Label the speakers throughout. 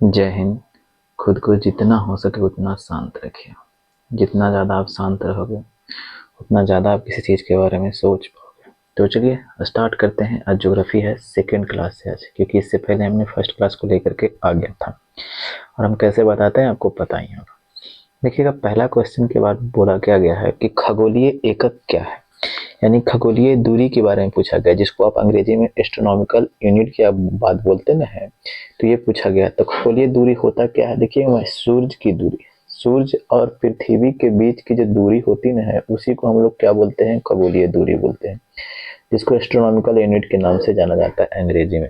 Speaker 1: जय हिंद। खुद को जितना हो सके उतना शांत रखिए। जितना ज़्यादा आप शांत रहोगे उतना ज़्यादा आप किसी चीज़ के बारे में सोच पाओगे। तो चलिए स्टार्ट करते हैं। आज ज्योग्राफी है सेकंड क्लास से आज, क्योंकि इससे पहले हमने फर्स्ट क्लास को लेकर के आ गया था और हम कैसे बताते हैं आपको पता ही होगा। देखिएगा, पहला क्वेश्चन के बाद बोला क्या गया है कि खगोलीय एकक क्या है, यानी खगोलीय दूरी के बारे में पूछा गया, जिसको आप अंग्रेजी में एस्ट्रोनॉमिकल यूनिट की आप बात बोलते ना है, तो ये पूछा गया। तो खगोलीय दूरी होता क्या है? देखिए, वह सूर्य की दूरी, सूर्य और पृथ्वी के बीच की जो दूरी होती ना है, उसी को हम लोग क्या बोलते हैं? खगोलीय दूरी बोलते हैं, जिसको एस्ट्रोनॉमिकल यूनिट के नाम से जाना जाता है अंग्रेजी में।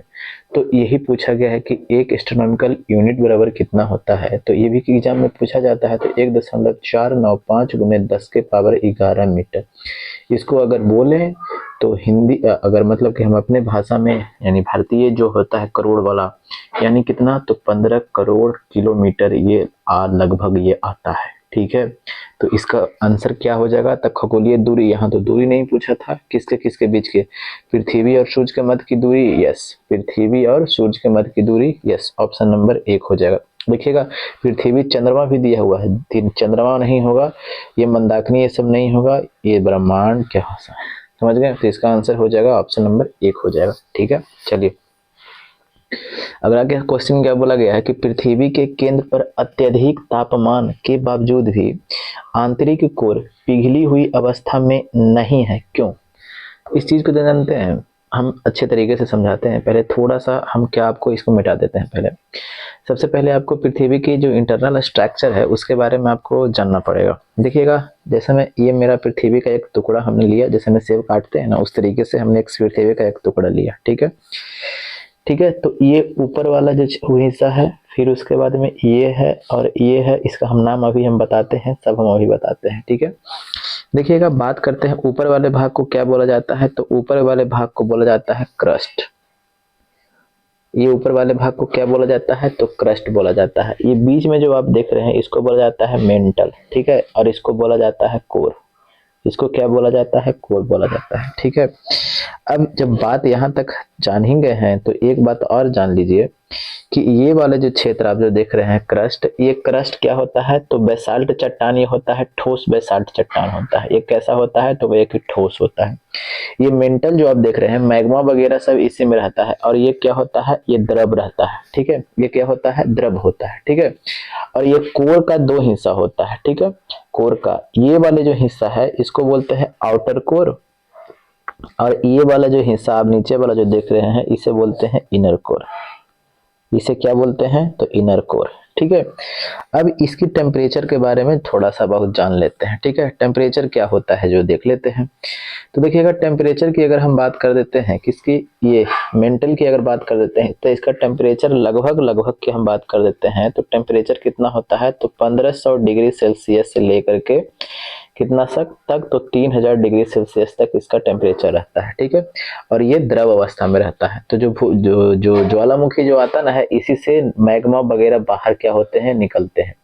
Speaker 1: तो यही पूछा गया है कि एक एस्ट्रोनॉमिकल यूनिट बराबर कितना होता है। तो ये भी एग्जाम में पूछा जाता है। तो 1.495 गुने 10 के पावर 11 मीटर। इसको अगर बोले तो हिंदी अगर मतलब कि हम अपने भाषा में, यानी भारतीय जो होता है करोड़ वाला, यानी कितना? तो 15 करोड़ किलोमीटर ये लगभग ये आता है। ठीक है, तो इसका आंसर क्या हो जाएगा? तो खगोलीय दूरी, यहाँ तो दूरी नहीं पूछा था, किसके किसके बीच के? पृथ्वी और सूर्य के मध्य की दूरी, यस। पृथ्वी और सूर्य के मध्य की दूरी, यस। ऑप्शन नंबर 1 हो जाएगा। देखिएगा, पृथ्वी चंद्रमा भी दिया हुआ है, चंद्रमा नहीं होगा, ये मंदाकिनी ये सब नहीं होगा, ये ब्रह्मांड क्या हो सकता है, समझ गए? तो इसका आंसर हो जाएगा ऑप्शन नंबर 1 हो जाएगा। ठीक है, चलिए अगर आगे क्वेश्चन क्या बोला गया है कि पृथ्वी के केंद्र पर अत्यधिक तापमान के बावजूद भी आंतरिक कोर पिघली हुई अवस्था में नहीं है, क्यों? इस चीज को जानते हैं हम, अच्छे तरीके से समझाते हैं। पहले थोड़ा सा हम क्या आपको इसको मिटा देते हैं। पहले सबसे पहले आपको पृथ्वी की जो इंटरनल स्ट्रक्चर है उसके बारे में आपको जानना पड़ेगा। देखिएगा, जैसे मैं, ये मेरा पृथ्वी का एक टुकड़ा हमने लिया, जैसे में सेब काटते हैं ना, उस तरीके से हमने एक पृथ्वी का एक टुकड़ा लिया। ठीक है, ठीक है। तो ये ऊपर वाला जो हिस्सा है, फिर उसके बाद में ये है और ये है, इसका हम नाम अभी हम बताते हैं, सब हम अभी बताते हैं। ठीक है, देखिएगा, बात करते हैं ऊपर वाले भाग को क्या बोला जाता है। तो ऊपर वाले भाग को बोला जाता है क्रस्ट। ये ऊपर वाले भाग को क्या बोला जाता है? तो क्रस्ट बोला जाता है। ये बीच में जो आप देख रहे हैं इसको बोला जाता है मेंटल। ठीक है, और इसको बोला जाता है कोर। इसको क्या बोला जाता है? कोर बोला जाता है। ठीक है, अब जब बात यहाँ तक जान ही गए हैं तो एक बात और जान लीजिए कि ये वाला जो क्षेत्र आप जो देख रहे हैं क्रस्ट, ये क्रस्ट क्या होता है? तो बेसाल्ट चट्टान ये होता है, ठोस बेसाल्ट चट्टान होता है। ये कैसा होता है? तो वो एक ठोस होता है। ये मेंटल जो आप देख रहे हैं, मैग्मा वगैरह सब इसी में रहता है। और ये क्या होता है? ये द्रव रहता है। ठीक है, ये क्या होता है? द्रव होता है। ठीक है, और ये कोर का 2 हिस्सा होता है। ठीक है, कोर का ये वाले जो हिस्सा है इसको बोलते हैं आउटर कोर, और ये वाला जो हिस्सा आप नीचे वाला जो देख रहे हैं इसे बोलते हैं इनर कोर। इसे क्या बोलते हैं? तो इनर कोर। ठीक है, अब इसकी टेम्परेचर के बारे में थोड़ा सा बहुत जान लेते हैं। ठीक है, टेम्परेचर क्या होता है जो देख लेते हैं। तो देखिएगा, टेम्परेचर की अगर हम बात कर देते हैं, किसकी? ये मेंटल की अगर बात कर देते हैं, तो इसका टेम्परेचर लगभग लगभग की हम बात कर देते हैं तो टेम्परेचर कितना होता है? तो 1500 डिग्री सेल्सियस से लेकर के कितना तक? तो 3000 डिग्री सेल्सियस तक इसका टेम्परेचर रहता है। ठीक है, और ये द्रव अवस्था में रहता है। तो जो ज्वालामुखी जो आता ना है, इसी से मैग्मा वगैरह बाहर क्या होते हैं? निकलते हैं।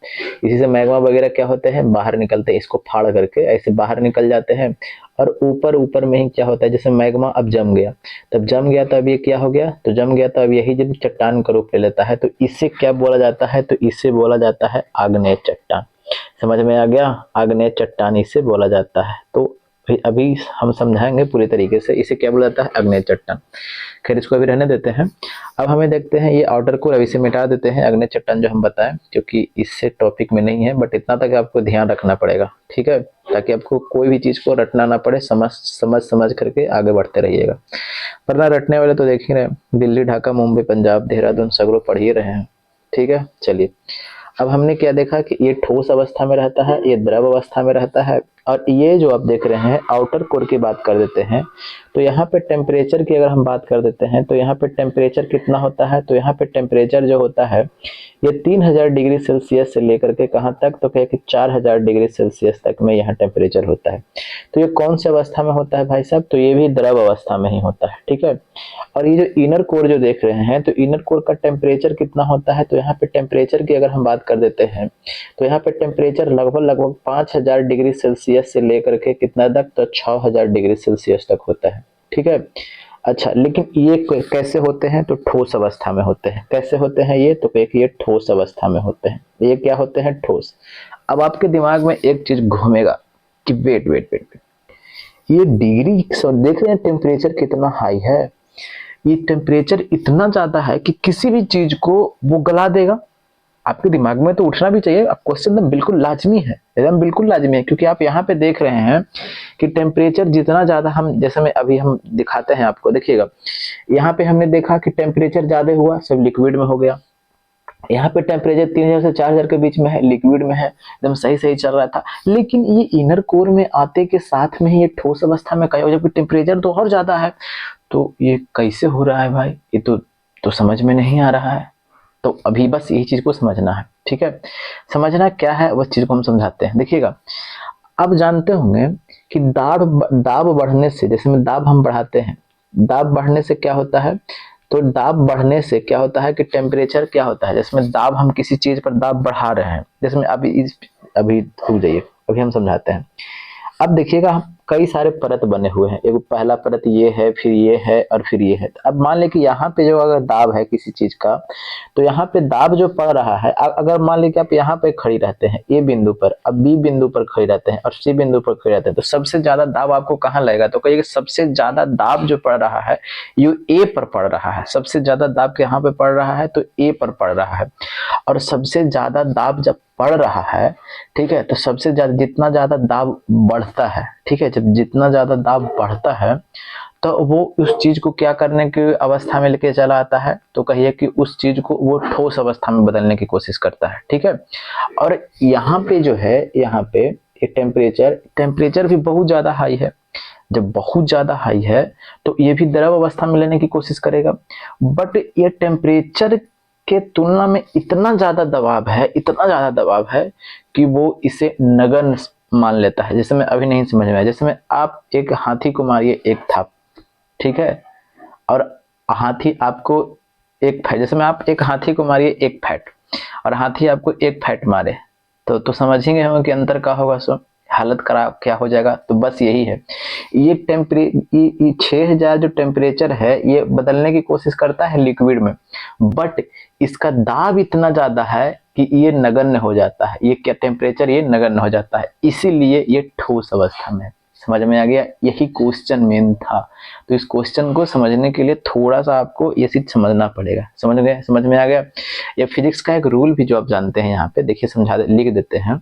Speaker 1: इसी से मैग्मा वगैरह क्या होते हैं? बाहर निकलते हैं। इसको फाड़ करके ऐसे बाहर निकल जाते हैं। और ऊपर ऊपर में ही क्या होता है? जैसे मैग्मा अब जम गया, तब जम गया तो अब ये क्या हो गया? तो जम गया तो अब यही जब चट्टान का रूप ले लेता है, तो इससे क्या बोला जाता है? तो इससे बोला जाता है आग्नेय चट्टान। समझ में आ गया? आग्नेय चट्टान इसे बोला जाता है। तो अभी हम समझाएंगे पूरी तरीके से इसे क्या बोला जाता है? आग्नेय चट्टान। खैर, इसको अभी रहने देते हैं। अब हमें देखते हैं ये आउटर कोर, अभी से मिटा देते हैं आग्नेय चट्टान जो हम बताएं, क्योंकि इससे टॉपिक में नहीं है, बट इतना तक आपको ध्यान रखना पड़ेगा। ठीक है, ताकि आपको कोई भी चीज को रटना ना पड़े, समझ समझ समझ करके आगे बढ़ते रहिएगा। वरना रटने वाले तो देख ही रहे, दिल्ली, ढाका, मुंबई, पंजाब, देहरादून सगरों पढ़ ही रहे हैं। ठीक है, चलिए अब हमने क्या देखा कि ये ठोस अवस्था में रहता है, ये द्रव अवस्था में रहता है, और ये जो आप देख रहे हैं आउटर कोर की बात कर देते हैं। तो यहाँ पे टेम्परेचर की अगर हम बात कर देते हैं तो यहाँ पे टेम्परेचर कितना होता है? तो यहाँ पे टेम्परेचर जो होता है ये 3000 डिग्री सेल्सियस से लेकर के कहाँ तक? तो क्या कि 4000 डिग्री सेल्सियस तक में यहाँ टेम्परेचर होता है। तो ये कौन सी अवस्था में होता है भाई साहब? तो ये भी द्रव अवस्था में ही होता है। ठीक है, और ये जो इनर कोर जो देख रहे हैं, तो इनर कोर का टेम्परेचर कितना होता है? तो यहाँ पे टेम्परेचर की अगर हम बात कर देते हैं तो यहाँ पे टेम्परेचर लगभग लगभग 5000 डिग्री सेल्सियस से लेकर के कितना तक? तो 6000 डिग्री सेल्सियस तक होता है। ठीक है, अच्छा, लेकिन ये कैसे होते हैं? तो ठोस अवस्था में होते हैं। कैसे होते हैं ये? तो एक ये ठोस अवस्था में होते हैं। ये क्या होते हैं? ठोस। अब आपके दिमाग में एक चीज घूमेगा कि वेट वेट वेट वेट, ये डिग्री देख रहे हैं टेम्परेचर कितना हाई है। ये टेम्परेचर इतना ज्यादा है कि किसी भी चीज को वो गला देगा। आपके दिमाग में तो उठना भी चाहिए। अब क्वेश्चन तो बिल्कुल लाजमी है, एकदम बिल्कुल लाजमी है, क्योंकि आप यहाँ पे देख रहे हैं कि टेम्परेचर जितना ज्यादा हम, जैसे में अभी हम दिखाते हैं आपको, देखिएगा यहाँ पे हमने देखा कि टेम्परेचर ज्यादा हुआ, सब लिक्विड में हो गया। यहाँ पे टेम्परेचर 3000 से 4000 के बीच में है, लिक्विड में है, एकदम सही सही चल रहा था। लेकिन ये इनर कोर में आते के साथ में ही ये ठोस अवस्था में कहा, जबकि टेम्परेचर तो और ज्यादा है। तो ये कैसे हो रहा है भाई? ये तो समझ में नहीं आ रहा है। तो अभी बस यही चीज को समझना है, ठीक है। समझना क्या है उस चीज को हम समझाते हैं। देखिएगा, अब जानते होंगे कि दाब बढ़ने से, जैसे में दाब हम बढ़ाते हैं, दाब बढ़ने से क्या होता है? तो दाब बढ़ने से क्या होता है कि टेम्परेचर क्या होता है? जिसमें दाब, हम किसी चीज पर दाब बढ़ा रहे हैं, जिसमें अभी रुक जाइए, अभी हम समझाते हैं। अब देखिएगा, कई सारे परत बने हुए हैं। एक पहला परत ये है, फिर ये है, और फिर ये है। अब मान लें कि यहाँ पे जो अगर दाब है किसी चीज का, तो यहाँ पे दाब जो पड़ रहा है, अगर मान लें कि आप यहाँ पे खड़ी रहते हैं ए बिंदु पर, अब बी बिंदु पर खड़ी रहते हैं और सी बिंदु पर खड़ी रहते हैं, तो सबसे ज्यादा दाब आपको कहाँ लगेगा? तो कहिए सबसे ज्यादा दाब जो पड़ रहा है ये ए पर पड़ रहा है। सबसे ज्यादा दाब यहाँ पे पड़ रहा है तो ए पर पड़ रहा है। और सबसे ज्यादा दाब जब पड़ रहा है, ठीक है, तो सबसे ज्यादा, जितना ज्यादा दाब बढ़ता है, ठीक है, जब जितना ज्यादा दाब बढ़ता है तो वो उस चीज को क्या करने की अवस्था में लेके चला आता है? तो कहिए कि उस चीज को वो ठोस अवस्था में बदलने की कोशिश करता है, ठीक है। और यहाँ पे जो है, यहाँ पे ये टेम्परेचर भी बहुत ज्यादा हाई है। जब बहुत ज्यादा हाई है तो ये भी द्रव अवस्था में लेने की कोशिश करेगा, बट ये टेम्परेचर के तुलना में इतना ज्यादा दबाव है, इतना ज्यादा दबाव है कि वो इसे नगण्य मान लेता है। जैसे मैं अभी नहीं समझ में आया, जैसे में आप एक हाथी को मारिए एक थाप, ठीक है, और हाथी आपको एक फैट, जैसे में आप एक हाथी को मारिए एक फैट और हाथी आपको एक फैट मारे, तो समझेंगे हम कि अंतर क्या होगा? सो हालत खराब क्या हो जाएगा। तो बस यही है, ये 6000 जो टेम्परेचर है ये बदलने की कोशिश करता है लिक्विड में, बट इसका दाब इतना ज्यादा है कि ये नगण्य हो जाता है। ये क्या टेम्परेचर, ये नगण्य हो जाता है, इसीलिए ये ठोस अवस्था में है। समझ में आ गया? यही क्वेश्चन मेन था। तो इस क्वेश्चन को समझने के लिए थोड़ा सा आपको ये चीज समझना पड़ेगा। समझ गए? समझ में आ गया? ये फिजिक्स का एक रूल भी जो आप जानते हैं, यहाँ पे देखिए लिख देते हैं।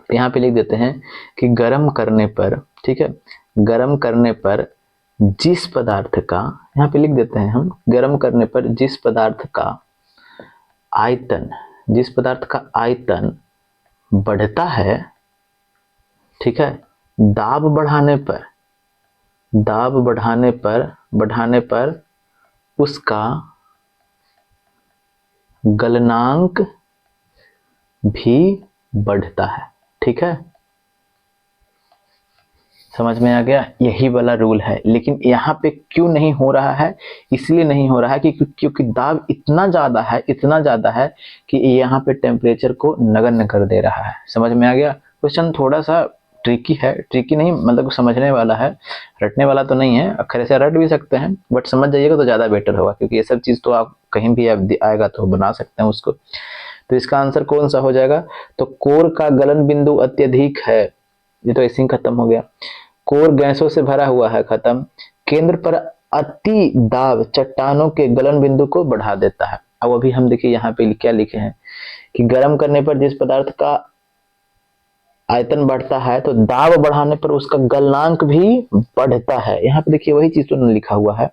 Speaker 1: यहाँ पे लिख देते हैं कि गर्म करने पर, ठीक है, गर्म करने पर जिस पदार्थ का, यहाँ पे लिख देते हैं हम, गर्म करने पर जिस पदार्थ का आयतन, जिस पदार्थ का आयतन बढ़ता है, ठीक है, दाब बढ़ाने पर, दाब बढ़ाने पर उसका गलनांक भी बढ़ता है, ठीक है। समझ में आ गया? यही वाला रूल है। लेकिन यहाँ पे क्यों नहीं हो रहा है? इसलिए नहीं हो रहा है कि क्योंकि दाब इतना ज्यादा है, इतना ज्यादा है कि यहाँ पे टेम्परेचर को नगण्य कर दे रहा है। समझ में आ गया? क्वेश्चन थोड़ा सा ट्रिकी है, ट्रिकी नहीं मतलब समझने वाला है, रटने वाला तो नहीं है। अखर से रट भी सकते हैं, बट समझ जाइएगा तो ज्यादा बेटर होगा, क्योंकि ये सब चीज तो आप कहीं भी आप आएगा तो बना सकते हैं उसको। तो इसका आंसर कौन सा हो जाएगा? तो कोर का गलन बिंदु अत्यधिक है, ये तो ऐसे ही खत्म हो गया। कोर गैसों से भरा हुआ है, खत्म। केंद्र पर अति दाब चट्टानों के गलन बिंदु को बढ़ा देता है। अब अभी हम देखिए यहाँ पे क्या लिखे हैं कि गर्म करने पर जिस पदार्थ का आयतन बढ़ता है तो दाब बढ़ाने पर उसका गलनांक भी बढ़ता है। यहाँ पे देखिए वही चीज तो लिखा हुआ है,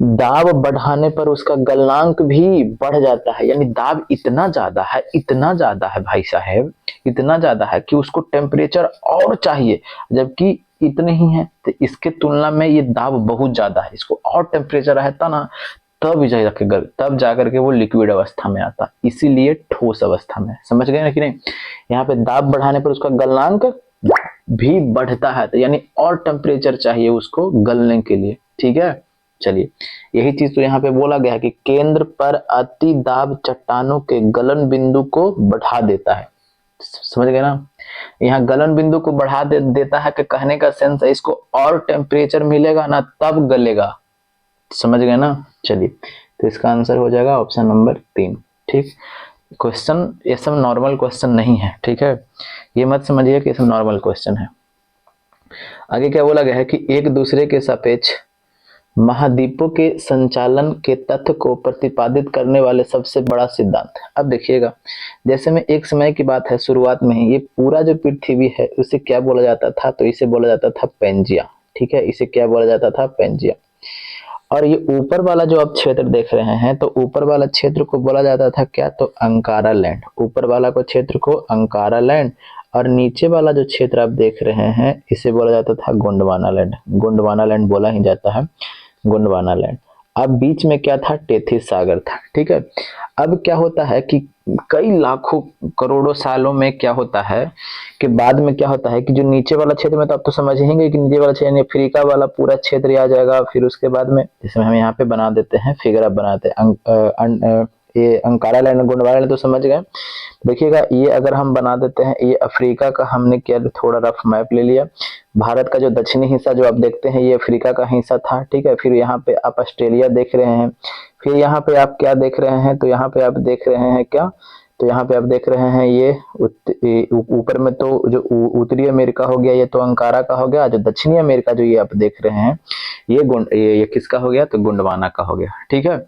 Speaker 1: दाब बढ़ाने पर उसका गलनांक भी बढ़ जाता है। यानी दाब इतना ज्यादा है, इतना ज्यादा है भाई साहब, इतना ज्यादा है कि उसको टेम्परेचर और चाहिए, जबकि इतने ही है। तो इसके तुलना में ये दाब बहुत ज्यादा है, इसको और टेम्परेचर रहता ना, तब जाकर के वो लिक्विड अवस्था में आता, इसीलिए ठोस अवस्था में। समझ गए ना कि नहीं? यहाँ पे दाब बढ़ाने पर उसका गलनांक भी बढ़ता है, तो यानी और टेम्परेचर चाहिए उसको गलने के लिए, ठीक है। चलिए, यही चीज तो यहाँ पे बोला गया है कि केंद्र पर अति दाब चट्टानों के गलन बिंदु को बढ़ा देता है। समझ गए ना? यहाँ गलन बिंदु को बढ़ा देता है कि कहने का सेंस है इसको और टेम्परेचर मिलेगा ना तब गलेगा। समझ गए ना। चलिए, तो इसका आंसर हो जाएगा ऑप्शन नंबर 3। ठीक, क्वेश्चन ये सब नॉर्मल क्वेश्चन नहीं है, ठीक है, ये मत समझिए कि ये सब नॉर्मल क्वेश्चन है। आगे क्या बोला गया है कि एक दूसरे के सापेक्ष महाद्वीपों के संचालन के तथ्य को प्रतिपादित करने वाले सबसे बड़ा सिद्धांत। अब देखिएगा, जैसे में एक समय की बात है, शुरुआत में ही ये पूरा जो पृथ्वी है उसे क्या बोला जाता था, तो इसे बोला जाता था पेंजिया। ठीक है, इसे क्या बोला जाता था, पेंजिया। और ये ऊपर वाला जो आप क्षेत्र देख रहे हैं, तो ऊपर वाला क्षेत्र को बोला जाता था क्या, तो अंकारा लैंड। ऊपर वाला को क्षेत्र को अंकारा लैंड, और नीचे वाला जो क्षेत्र आप देख रहे हैं इसे बोला जाता था गोंडवाना लैंड। गोंडवाना लैंड बोला ही जाता है, गोंडवाना लैंड। अब बीच में क्या था, टेथिस सागर था। ठीक है, अब क्या होता है कि कई लाखों करोड़ों सालों में क्या होता है कि बाद में क्या होता है कि जो नीचे वाला क्षेत्र में, तो आप तो समझ ही कि नीचे वाला क्षेत्र अफ्रीका वाला पूरा क्षेत्र आ जाएगा। फिर उसके बाद में इसमें हम यहाँ पे बना देते हैं फिगर, अब बनाते हैं ये अंकारा लैंड, गोंडवाना लैंड तो समझ गए। देखिएगा, ये अगर हम बना देते हैं, ये अफ्रीका का हमने क्या थोड़ा रफ मैप ले लिया। भारत का जो दक्षिणी हिस्सा जो आप देखते हैं ये अफ्रीका का हिस्सा था। ठीक है, फिर यहाँ पे आप ऑस्ट्रेलिया देख रहे हैं, फिर यहाँ पे आप क्या देख रहे हैं, तो यहाँ पे आप देख रहे हैं क्या, तो यहाँ पे आप देख रहे हैं ये ऊपर में तो जो उत्तरी अमेरिका हो गया, ये तो अंकारा का हो गया। जो दक्षिणी अमेरिका जो ये आप देख रहे हैं ये किसका हो गया, तो गोंडवाना का हो गया। ठीक है,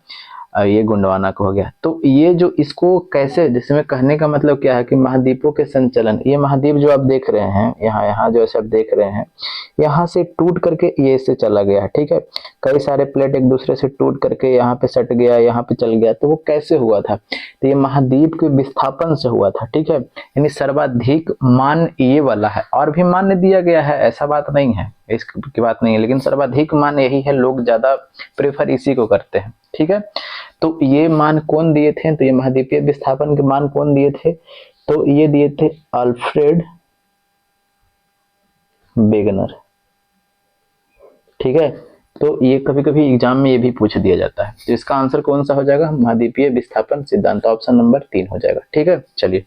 Speaker 1: ये गोंडवाना का हो गया। तो ये जो इसको कैसे, जिसमें कहने का मतलब क्या है कि महाद्वीपों के संचलन, ये महाद्वीप जो आप देख रहे हैं यहाँ यहाँ जो ऐसे आप देख रहे हैं, यहाँ से टूट करके ये इससे चला गया। ठीक है, कई सारे प्लेट एक दूसरे से टूट करके यहाँ पे सट गया, यहाँ पे चल गया। तो वो कैसे हुआ था, तो ये महाद्वीप के विस्थापन से हुआ था। ठीक है, यानी सर्वाधिक मान ये वाला है, और भी मान दिया गया है, ऐसा बात नहीं है, इसकी बात नहीं है, लेकिन सर्वाधिक मान यही है, लोग ज्यादा प्रेफर इसी को करते हैं। ठीक है, तो ये मान कौन दिए थे, तो ये महाद्वीपीय विस्थापन के मान कौन दिए थे, तो ये दिए थे अल्फ्रेड वेगनर। ठीक है, तो ये कभी कभी एग्जाम में ये भी पूछ दिया जाता है। तो इसका आंसर कौन सा हो जाएगा, महाद्वीपीय विस्थापन सिद्धांत, ऑप्शन नंबर 3 हो जाएगा। ठीक है, चलिए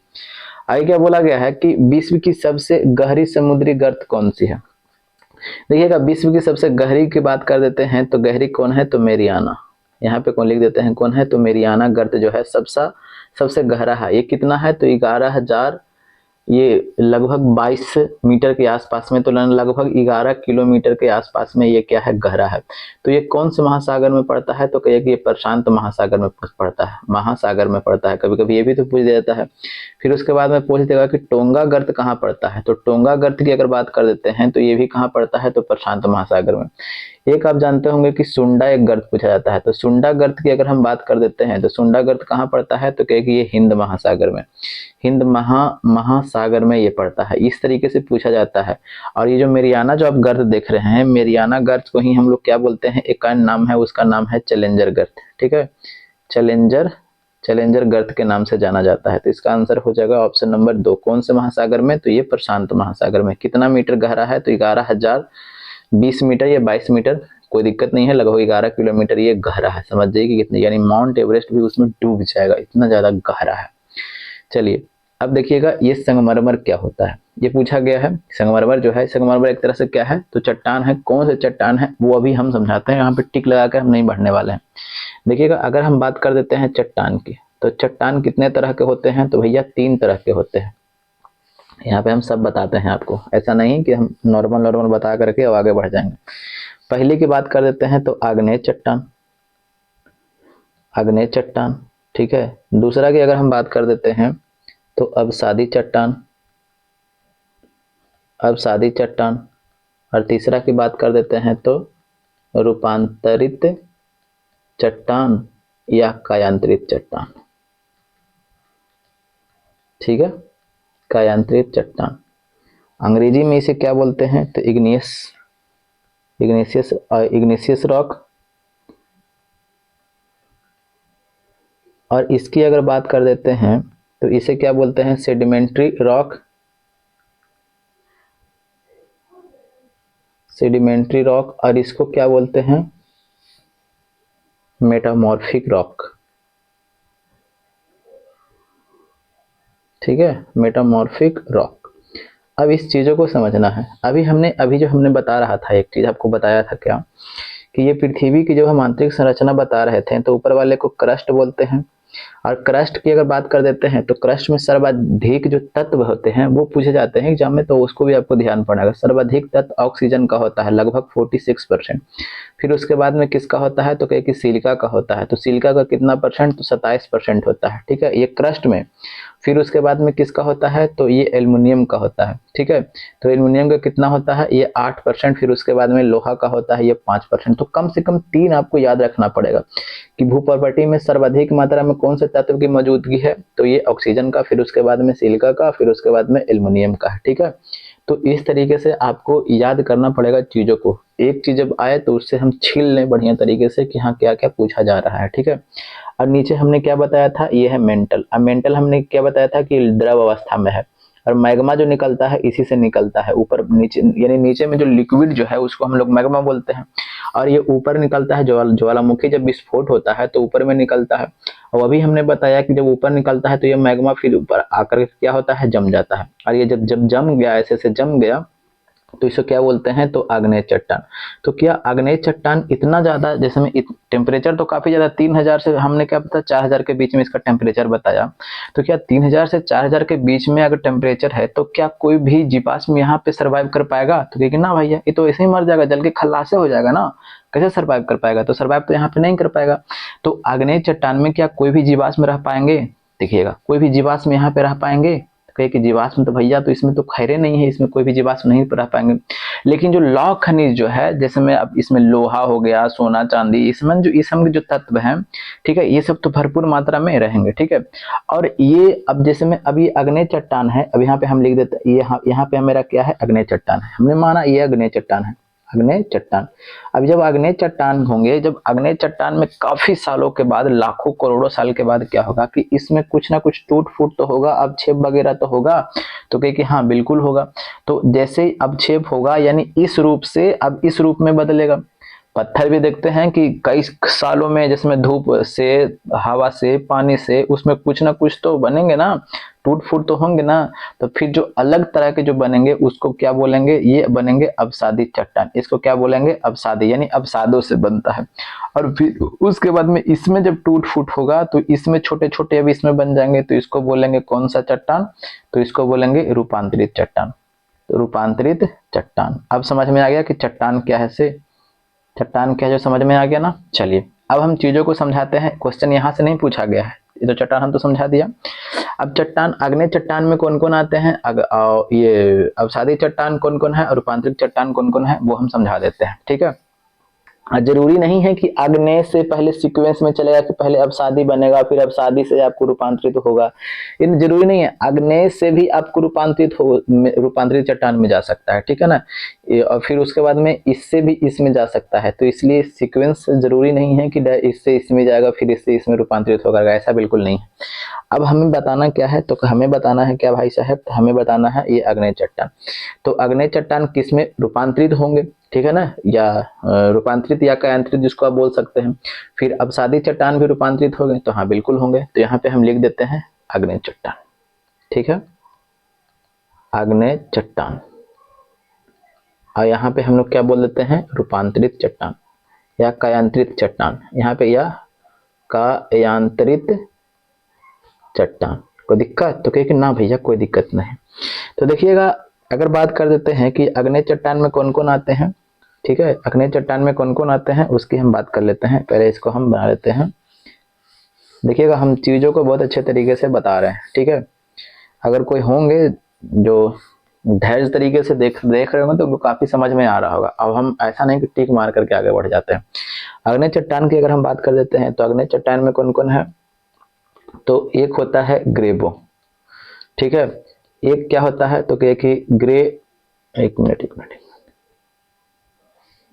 Speaker 1: आगे क्या बोला गया है कि विश्व की सबसे गहरी समुद्री गर्त कौन सी है। देखिएगा, विश्व की सबसे गहरी की बात कर देते हैं, तो गहरी कौन है, तो मेरियाना। यहाँ पे कौन लिख देते हैं, कौन है, तो मेरियाना गर्त जो है सबसे गहरा है। ये कितना है, तो 11,000, ये लगभग 22 मीटर के आसपास में, तो लगभग 11 किलोमीटर के आसपास में ये क्या है, गहरा है। तो ये कौन से महासागर में पड़ता है, तो कहिए कि ये प्रशांत महासागर में पड़ता है, महासागर में पड़ता है। कभी कभी ये भी तो पूछ दिया जाता है। फिर उसके बाद में पूछ देगा कि टोंगा गर्त कहाँ पड़ता है, तो टोंगा गर्त की अगर बात कर देते हैं तो ये भी कहाँ पड़ता है, तो प्रशांत महासागर में। एक आप जानते होंगे कि सुंडा एक गर्त पूछा जाता है, तो सुंडा गर्त की अगर हम बात कर देते हैं तो सुंडा गर्त कहाँ पड़ता है, तो कहे कि ये हिंद महासागर में, हिंद महासागर में ये पड़ता है। इस तरीके से पूछा जाता है। और ये जो मेरियाना जो आप गर्त देख रहे हैं, मेरियाना गर्त को ही हम लोग क्या बोलते हैं, एक और नाम है उसका, नाम है चैलेंजर गर्त। ठीक है, चैलेंजर गर्त के नाम से जाना जाता है। तो इसका आंसर हो जाएगा ऑप्शन नंबर 2। कौन से महासागर में, तो ये प्रशांत महासागर में। कितना मीटर गहरा है, तो 11,020 मीटर या 22 मीटर, कोई दिक्कत नहीं है, लगभग 11 किलोमीटर ये गहरा है। समझ जाइए कि कितनी, यानी माउंट एवरेस्ट भी उसमें डूब जाएगा, इतना ज्यादा गहरा है। चलिए अब देखिएगा, ये संगमरमर क्या होता है, ये पूछा गया है। संगमरमर जो है, संगमरमर एक तरह से क्या है, तो चट्टान है। कौन से चट्टान है वो अभी हम समझाते हैं, यहाँ पे टिक लगा कर हम नहीं बढ़ने वाले हैं। देखिएगा, अगर हम बात कर देते हैं चट्टान की, तो चट्टान कितने तरह के होते हैं, तो भैया 3 तरह के होते हैं। यहाँ पे हम सब बताते हैं आपको, ऐसा नहीं कि हम नॉर्मल बता करके अब आगे बढ़ जाएंगे। पहले की बात कर देते हैं, तो आग्नेय चट्टान, आग्नेय चट्टान। ठीक है, दूसरा की अगर हम बात कर देते हैं, तो अवसादी चट्टान, अवसादी चट्टान। और तीसरा की बात कर देते हैं, तो रूपांतरित चट्टान या कायांतरित चट्टान। ठीक है, कायांतरित चट्टान। अंग्रेजी में इसे क्या बोलते हैं, तो इग्नेशियस रॉक। और इसकी अगर बात कर देते हैं, तो इसे क्या बोलते हैं, सेडिमेंट्री रॉक, सेडिमेंट्री रॉक। और इसको क्या बोलते हैं, मेटामॉर्फिक रॉक। ठीक है, मेटामॉर्फिक रॉक। अब इस चीजों को समझना है। अभी जो हमने बता रहा था, एक चीज आपको बताया था क्या, कि ये पृथ्वी की जब हम आंतरिक संरचना बता रहे थे तो ऊपर वाले को क्रस्ट बोलते हैं, और क्रस्ट की अगर बात कर देते हैं तो क्रस्ट में सर्वाधिक जो तत्व होते हैं वो पूछे जाते हैं एग्जाम में, तो उसको भी आपको ध्यान पड़ेगा। सर्वाधिक तत्व ऑक्सीजन का होता है लगभग 46%। फिर उसके बाद में किसका होता है तो कहे कि सिलिका का होता है, तो सिलिका का कितना परसेंट, तो 27% होता है, ठीक है, ये क्रस्ट में। फिर उसके बाद में किसका होता है तो ये एल्युमिनियम का होता है, ठीक है, तो एल्युमिनियम का कितना होता है ये 8%। फिर उसके बाद में लोहा का होता है ये 5%। तो कम से कम 3 आपको याद रखना पड़ेगा कि भू प्रॉपर्टी में सर्वाधिक मात्रा में कौन से तत्व की मौजूदगी है, तो ये ऑक्सीजन का, फिर उसके बाद में सिलिका का, फिर उसके बाद में एल्युमिनियम का है, ठीक है। तो इस तरीके से आपको याद करना पड़ेगा चीजों को, एक चीज जब आए तो उससे हम छील लें बढ़िया तरीके से कि हाँ क्या क्या पूछा जा रहा है, ठीक है। और नीचे हमने क्या बताया था, ये है मेंटल। अब मेंटल हमने क्या बताया था कि द्रव अवस्था में है, और मैग्मा जो निकलता है इसी से निकलता है, ऊपर नीचे यानी नीचे में जो लिक्विड जो है उसको हम लोग मैग्मा बोलते हैं, और ये ऊपर निकलता है, ज्वालामुखी जब विस्फोट होता है तो ऊपर में निकलता है। और अभी हमने बताया कि जब ऊपर निकलता है तो ये मैग्मा फिर ऊपर आकर क्या होता है, जम जाता है, और ये जब जब जम गया, ऐसे से जम गया, तो इसको क्या बोलते हैं तो आग्नेय चट्टान। तो क्या आग्नेय चट्टान इतना ज्यादा, जैसे में टेम्परेचर तो काफी ज्यादा, 3000 से हमने क्या बताया 4000 के बीच में इसका टेम्परेचर बताया, तो क्या 3000 से 4000 के बीच में अगर टेम्परेचर है तो क्या कोई भी जीवाश्म यहाँ पे सर्वाइव कर पाएगा, तो कहेगी ना भैया ये तो ऐसे ही मर जाएगा, जल के खल्लासे हो जाएगा ना, कैसे सर्वाइव कर पाएगा, तो सर्वाइव तो यहाँ पे नहीं कर पाएगा। तो आग्नेय चट्टान में क्या कोई भी जीवाश्म रह पाएंगे, देखिएगा कोई भी जीवाश्म यहाँ पे रह पाएंगे, कहे कि जीवाश्म तो भैया तो इसमें तो खैरे नहीं है, इसमें कोई भी जीवाश्म नहीं रह पाएंगे। लेकिन जो लौह खनिज जो है, जैसे में अब इसमें लोहा हो गया, सोना चांदी, इसमें जो इसम के जो तत्व हैं, ठीक है, ये सब तो भरपूर मात्रा में रहेंगे, ठीक है। और ये अब जैसे में अब ये अग्नेय चट्टान है, अब यहाँ पे हम लिख देते हैं, यहाँ पे मेरा क्या है, अग्नेय चट्टान है, हमने माना ये अग्नेय चट्टान है, अग्नेय चट्टान। अब जब अग्नेय चट्टान होंगे, जब अग्नेय चट्टान में काफी सालों के बाद, लाखों करोड़ों साल के बाद क्या होगा कि इसमें कुछ ना कुछ टूट फूट तो होगा, अवक्षेप वगैरह तो होगा, तो कहे कि हाँ बिल्कुल होगा। तो जैसे ही अवक्षेप होगा यानी इस रूप से अब इस रूप में बदलेगा। पत्थर भी देखते हैं कि कई सालों में, जिसमें धूप से, हवा से, पानी से, उसमें कुछ ना कुछ तो बनेंगे ना, टूट फूट तो होंगे ना। तो फिर जो अलग तरह के जो बनेंगे उसको क्या बोलेंगे, ये बनेंगे अवसादी चट्टान। इसको क्या बोलेंगे, अवसादी, यानी अवसादों से बनता है। और फिर उसके बाद में इसमें जब टूट फूट होगा तो इसमें छोटे छोटे अब इसमें बन जाएंगे, तो इसको बोलेंगे कौन सा चट्टान, तो इसको बोलेंगे रूपांतरित चट्टान। तो रूपांतरित चट्टान। अब समझ में आ गया कि चट्टान क्या है, से चट्टान क्या है, जो समझ में आ गया ना। चलिए अब हम चीजों को समझाते हैं, क्वेश्चन यहाँ से नहीं पूछा गया है, ये तो चट्टान हम तो समझा दिया। अब चट्टान, आग्नेय चट्टान में कौन कौन आते हैं, ये अवसादी चट्टान कौन कौन है और रूपांतरित चट्टान कौन कौन है वो हम समझा देते हैं, ठीक है। जरूरी नहीं है कि आग्नेय से पहले सीक्वेंस में चलेगा कि पहले अवसादी बनेगा फिर अवसादी से आपको रूपांतरित होगा, ये जरूरी नहीं है। आग्नेय से भी आपको रूपांतरित हो, रूपांतरित चट्टान में जा सकता है, ठीक है ना। और फिर उसके बाद में इससे भी इसमें जा सकता है, तो इसलिए सीक्वेंस जरूरी नहीं है कि इससे इसमें जाएगा फिर इससे इसमें रूपांतरित होगा, ऐसा बिल्कुल नहीं है। अब हमें बताना क्या है, तो हमें बताना है क्या भाई साहब, तो हमें बताना है ये आग्नेय चट्टान। तो आग्नेय चट्टान किस में रूपांतरित होंगे, ठीक है ना, या रूपांतरित या कायांतरित जिसको आप बोल सकते हैं। फिर अवसादी चट्टान भी रूपांतरित होंगे, तो हाँ बिल्कुल होंगे। तो यहाँ पे हम लिख देते हैं आग्नेय चट्टान, ठीक है, आग्नेय चट्टान। और यहाँ पे हम लोग क्या बोल देते हैं, रूपांतरित चट्टान या कायांतरित चट्टान। यहाँ पे या कायांतरित चट्टान। कोई दिक्कत, तो कहे कि ना भैया कोई दिक्कत नहीं। तो देखिएगा, अगर बात कर देते हैं कि आग्नेय चट्टान में कौन कौन आते हैं, ठीक है, आग्नेय चट्टान में कौन कौन आते हैं उसकी हम बात कर लेते हैं। पहले इसको हम बना लेते हैं। देखिएगा हम चीजों को बहुत अच्छे तरीके से बता रहे हैं, ठीक है। अगर कोई होंगे जो धैर्य तरीके से देख रहे होंगे तो उनको काफी समझ में आ रहा होगा। अब हम ऐसा नहीं कि टिक मार करके आगे बढ़ जाते हैं। आग्नेय चट्टान की अगर हम बात कर देते हैं तो आग्नेय चट्टान में कौन कौन है, तो एक होता है ग्रेबो, ठीक है। एक क्या होता है तो कि ग्रे, एक मिनट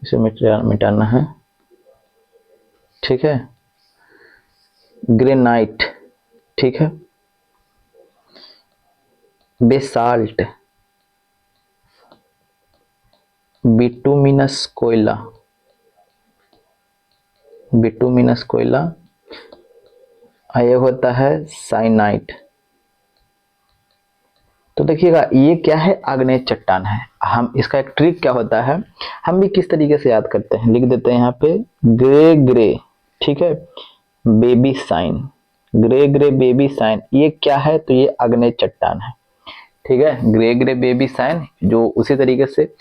Speaker 1: इसे मिटाना है, ठीक है, ग्रेनाइट, ठीक है, बेसाल्ट, बिटुमिनस कोयला, बिटुमिनस कोयला, ये होता है साइनाइट, तो देखिएगा ये क्या है, आग्नेय चट्टान है। हम इसका एक ट्रिक क्या होता है, हम भी किस तरीके से याद करते हैं, लिख देते हैं यहाँ पे ग्रे ग्रे, ठीक है, baby sign, grey grey baby sign, ये क्या है, तो ये आग्नेय चट्टान है, ठीक है, ग्रे ग्रे बेबी साइन। जो उसी तरीके से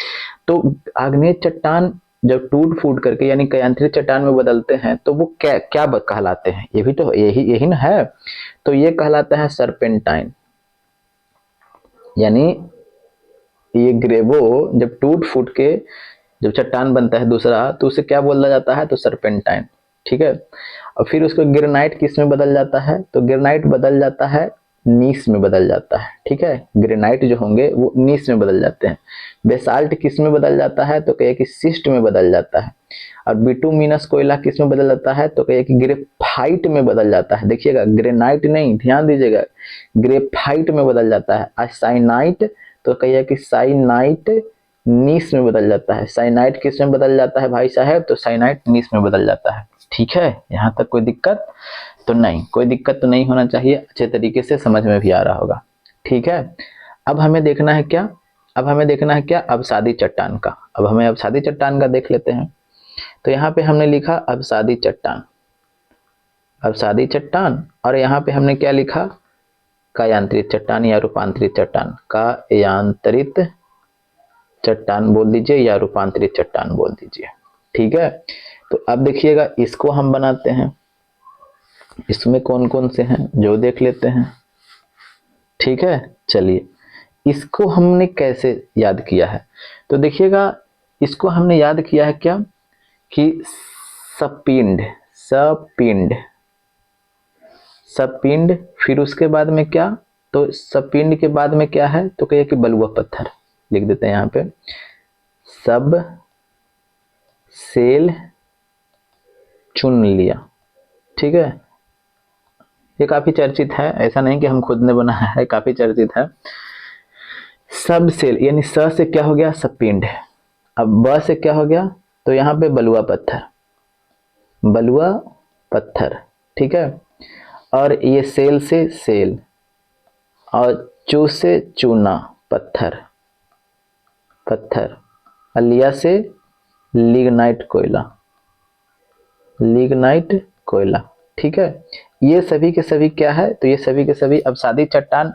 Speaker 1: तो आग्नेय चट्टान जब टूट फूट करके यानी कयांतरित चट्टान में बदलते हैं तो वो क्या क्या कहलाते हैं, ये भी तो यही यही ना है, तो ये कहलाता है सरपेंटाइन। यानी ये ग्रेवो जब टूट फूट के जब चट्टान बनता है दूसरा तो उसे क्या बोला जाता है, तो सरपेंटाइन, ठीक है। और फिर उसको गिरनाइट किस में बदल जाता है, तो गिरनाइट बदल जाता है नीस में बदल जाता है, ठीक है, ग्रेनाइट जो होंगे वो नीस में बदल जाते हैं। बेसाल्ट किस में बदल जाता है, तो कहिए कि सिस्ट में बदल जाता है। और बिटुमिनस कोयला किस में बदल जाता है, तो कहिए कि ग्रेफाइट में बदल जाता है। देखिएगा ग्रेनाइट नहीं, ध्यान दीजिएगा, ग्रेफाइट में बदल जाता है। और साइनाइट तो कहिए कि साइनाइट नीस में बदल जाता है। साइनाइट किस में बदल जाता है भाई साहब, तो साइनाइट नीस में बदल जाता है, ठीक है। यहाँ तक कोई दिक्कत तो नहीं, कोई दिक्कत तो नहीं होना चाहिए, अच्छे तरीके से समझ में भी आ रहा होगा, ठीक है। अब हमें देखना है क्या, अब हमें देखना है क्या, अवसादी चट्टान का। अब हमें अवसादी चट्टान का देख लेते हैं। तो यहाँ पे हमने लिखा अवसादी चट्टान, अवसादी चट्टान, और यहाँ पे हमने क्या लिखा, कायांतरित चट्टान या रूपांतरित चट्टान, कायांतरित चट्टान बोल दीजिए या रूपांतरित चट्टान बोल दीजिए, ठीक है। तो अब देखिएगा इसको हम बनाते हैं, इसमें कौन कौन से हैं जो देख लेते हैं, ठीक है। चलिए इसको हमने कैसे याद किया है, तो देखिएगा इसको हमने याद किया है क्या, कि सपिंड, सपिंड, सपिंड, फिर उसके बाद में क्या, तो सपिंड के बाद में क्या है, तो कहिए कि बलुआ पत्थर, लिख देते हैं यहाँ पे सब सेल चुन लिया, ठीक है। ये काफी चर्चित है, ऐसा नहीं कि हम खुद ने बनाया है, काफी चर्चित है। सब सेल यानी स से क्या हो गया, सपिंड, अब ब से क्या हो गया, तो यहाँ पे बलुआ पत्थर, बलुआ पत्थर, ठीक है। और ये सेल से सेल, और चू से चूना, पत्थर, पत्थर, और लिया से लिग्नाइट कोयला, लिग्नाइट कोयला, ठीक है। ये सभी के सभी क्या है, तो ये सभी के सभी अवसादी चट्टान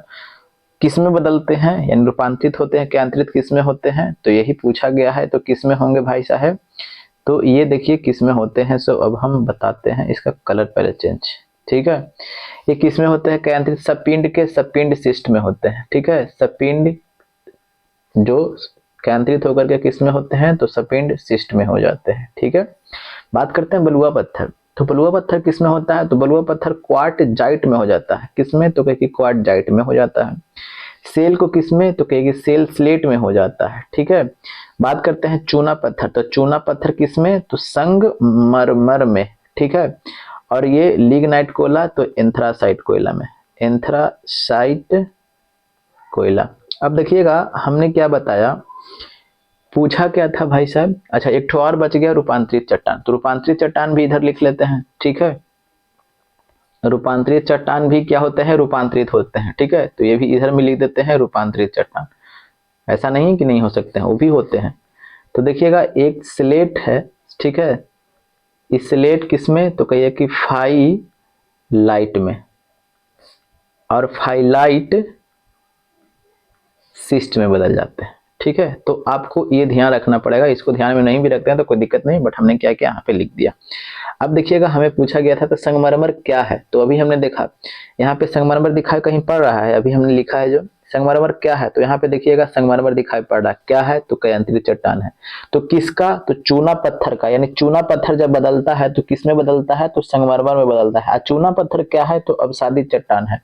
Speaker 1: किस में बदलते हैं, यानी रूपांतरित होते हैं, क्यांतरित किस में होते हैं, तो यही पूछा गया है। तो किस में होंगे भाई साहब, तो ये देखिए किस में होते हैं। सो अब हम बताते हैं, इसका कलर पहले चेंज, ठीक है। ये किस में होते हैं, क्यांतरित सपिंड के सपिंड सिस्ट में होते हैं, ठीक है। सपिंड जो क्यांतरित होकर के किस में होते हैं, तो सपिंड सिस्ट में हो जाते हैं, ठीक है। बात करते हैं बलुआ पत्थर। तो बलुआ पत्थर किस में होता है, तो बलुआ पत्थर क्वार्टजाइट में हो जाता है, किस में, तो कहेगी क्वार्टजाइट में हो जाता है। सेल को किस में, तो कहेगी सेल स्लेट में हो जाता है, ठीक है। बात करते हैं चूना पत्थर। तो चूना पत्थर किस में, तो संगमरमर में, ठीक है। और ये लिग्नाइट कोयला तो एंथ्रासाइट कोयला में, एंथ्रासाइट कोयला। अब देखिएगा हमने क्या बताया, पूछा क्या था भाई साहब, अच्छा एक ठो और बच गया, रूपांतरित चट्टान। तो रूपांतरित चट्टान भी इधर लिख लेते हैं, ठीक है। रूपांतरित चट्टान भी क्या होते हैं, रूपांतरित होते हैं, ठीक है। तो ये भी इधर में लिख देते हैं रूपांतरित चट्टान, ऐसा नहीं कि नहीं हो सकते हैं, वो भी होते हैं। तो देखिएगा एक स्लेट है, ठीक है, इस स्लेट किसमें, तो कहिए कि फाइलाइट में, और फाइलाइट सिस्ट में बदल जाते हैं, ठीक है। तो आपको ये ध्यान रखना पड़ेगा, इसको ध्यान में नहीं भी रखते हैं तो कोई दिक्कत नहीं, बट हमने क्या किया यहाँ पे लिख दिया। अब देखिएगा हमें पूछा गया था तो संगमरमर क्या है, तो अभी हमने देखा यहाँ पे संगमरमर दिखाई कहीं पड़ रहा है, अभी हमने लिखा है जो संगमरमर क्या है, तो यहाँ पे देखिएगा संगमरमर दिखाई पड़ रहा है, क्या है, तो कयांतरित चट्टान है। तो किसका, तो चूना पत्थर का, यानी चूना पत्थर जब बदलता है तो किस में बदलता है, तो संगमरमर में बदलता है। चूना पत्थर क्या है, तो अवसादी चट्टान है।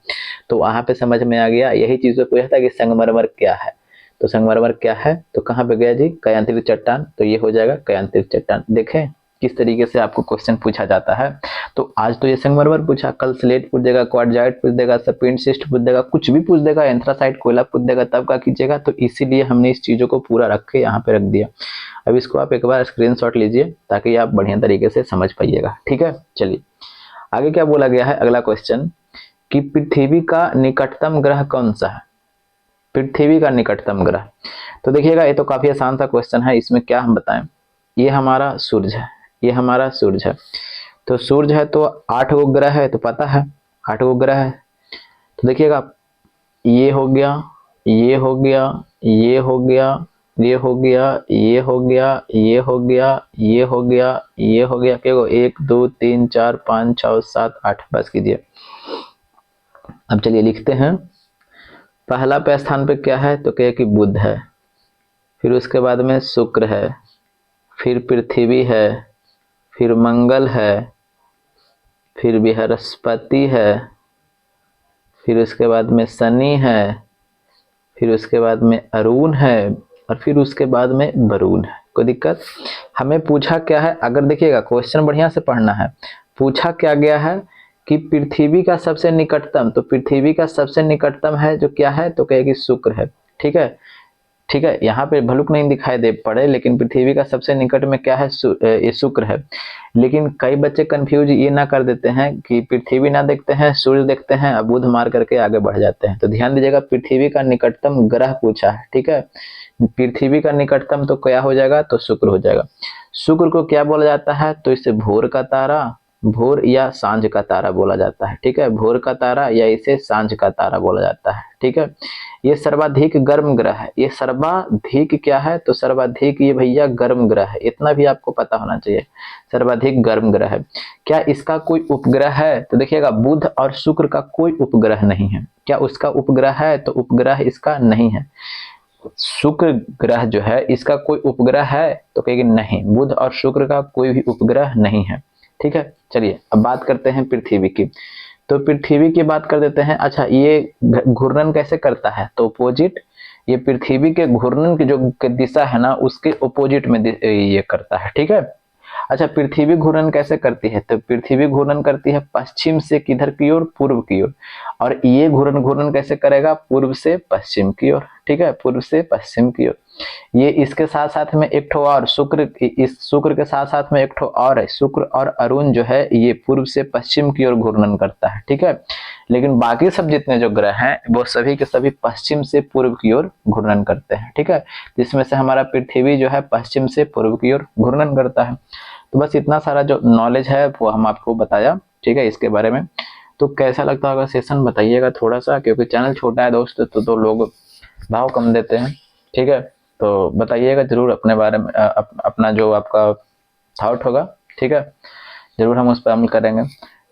Speaker 1: तो वहां पे समझ में आ गया, यही चीज पूछा था कि संगमरमर क्या है, तो संगमरमर क्या है, तो कहाँ पे गया जी, कयांतरित चट्टान, तो ये हो जाएगा कयांतरित चट्टान। देखें किस तरीके से आपको क्वेश्चन पूछा जाता है। तो आज तो ये संगमरमर पूछा, कल स्लेट पूछ देगा, क्वार्टजाइट पूछ देगा, सपिंड सिस्ट पूछ देगा, कुछ भी पूछ देगा, एंथ्रासाइट कोयला पूछ देगा, तब क्या कीजिएगा। तो इसीलिए हमने इस चीजों को पूरा रख के यहाँ पे रख दिया। अब इसको आप एक बार स्क्रीनशॉट लीजिए ताकि आप बढ़िया तरीके से समझ पाइएगा, ठीक है। चलिए आगे क्या बोला गया है, अगला क्वेश्चन कि पृथ्वी का निकटतम ग्रह कौन सा है। पृथ्वी का निकटतम ग्रह। तो देखिएगा ये तो काफी आसान सा क्वेश्चन है, इसमें क्या हम बताएं। ये हमारा सूर्य है, ये हमारा सूर्य है। तो सूर्य है तो 8 गो ग्रह है, तो पता है 8 गो ग्रह है। तो देखिएगा ये हो गया, ये हो गया, ये हो गया, ये हो गया, ये हो गया, ये हो गया, ये हो गया, ये हो गया। क्या 1 2 3 4 5 6 7 8, बस कीजिए। अब चलिए लिखते हैं। पहला पे स्थान पे क्या है, तो क्या कि बुध है, फिर उसके बाद में शुक्र है, फिर पृथ्वी है, फिर मंगल है, फिर बृहस्पति है, फिर उसके बाद में शनि है, फिर उसके बाद में अरुण है, और फिर उसके बाद में वरुण है। कोई दिक्कत? हमें पूछा क्या है, अगर देखिएगा क्वेश्चन बढ़िया से पढ़ना है। पूछा क्या गया है कि पृथ्वी का सबसे निकटतम, तो पृथ्वी का सबसे निकटतम है जो क्या है, तो क्या है कि शुक्र है। ठीक है, ठीक है, यहाँ पे भलुक नहीं दिखाई दे पड़े, लेकिन पृथ्वी का सबसे निकट में क्या है, ये शुक्र है। लेकिन कई बच्चे कंफ्यूज ये ना कर देते हैं कि पृथ्वी ना देखते हैं, सूर्य देखते हैं, अब बुध मार करके आगे बढ़ जाते हैं। तो ध्यान दीजिएगा, पृथ्वी का निकटतम ग्रह पूछा है। ठीक है, पृथ्वी का निकटतम तो क्या हो जाएगा, तो शुक्र हो जाएगा। शुक्र को क्या बोला जाता है, तो इसे भोर का तारा, भोर या सांझ का तारा बोला जाता है। ठीक है, भोर का तारा या इसे सांझ का तारा बोला जाता है। ठीक है, ये सर्वाधिक गर्म ग्रह है। ये सर्वाधिक क्या है, तो सर्वाधिक ये भैया गर्म ग्रह है, इतना भी आपको पता होना चाहिए। सर्वाधिक गर्म ग्रह है। क्या इसका कोई उपग्रह है, तो देखिएगा बुध और शुक्र का कोई उपग्रह नहीं है। क्या उसका उपग्रह है, तो उपग्रह इसका नहीं है। शुक्र ग्रह जो है इसका कोई उपग्रह है, तो कहेंगे नहीं, बुध और शुक्र का कोई भी उपग्रह नहीं है। ठीक है, चलिए अब बात करते हैं पृथ्वी की। तो पृथ्वी की बात कर देते हैं। अच्छा, ये घूर्णन कैसे करता है, तो अपोजिट, ये पृथ्वी के घूर्णन की जो दिशा है ना, उसके अपोजिट में ये करता है। ठीक है, अच्छा पृथ्वी घूर्णन कैसे करती है, तो पृथ्वी घूर्णन करती है पश्चिम से किधर की ओर, पूर्व की ओर। और ये घूर्णन घूर्णन कैसे करेगा, पूर्व से पश्चिम की ओर। ठीक है, पूर्व से पश्चिम की ओर। ये इसके साथ साथ में एक ठो और शुक्र, इस शुक्र के साथ साथ में एक ठो और है, शुक्र और अरुण जो है ये पूर्व से पश्चिम की ओर घूर्णन करता है। ठीक है, लेकिन बाकी सब जितने जो ग्रह हैं वो सभी के सभी पश्चिम से पूर्व की ओर घूर्णन करते हैं। ठीक है, जिसमें से हमारा पृथ्वी जो है पश्चिम से पूर्व की ओर घूर्णन करता है। तो बस इतना सारा जो नॉलेज है वो हम आपको बताया। ठीक है, इसके बारे में। तो कैसा लगता होगा सेशन बताइएगा थोड़ा सा, क्योंकि चैनल छोटा है दोस्त, तो लोग भाव कम देते हैं। ठीक है, तो बताइएगा जरूर अपने बारे में, अपना जो आपका थॉट होगा। ठीक है, जरूर हम उस पर अमल करेंगे।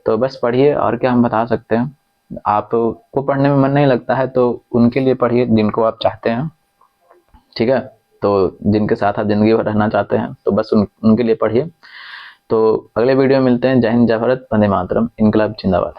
Speaker 1: तो बस पढ़िए, और क्या हम बता सकते हैं। आपको पढ़ने में मन नहीं लगता है तो उनके लिए पढ़िए जिनको आप चाहते हैं। ठीक है, तो जिनके साथ आप जिंदगी भर रहना चाहते हैं, तो बस उनके लिए पढ़िए। तो अगले वीडियो में मिलते हैं। जय हिंद, जय भारत, वंदे मातरम, इनकलाब जिंदाबाद।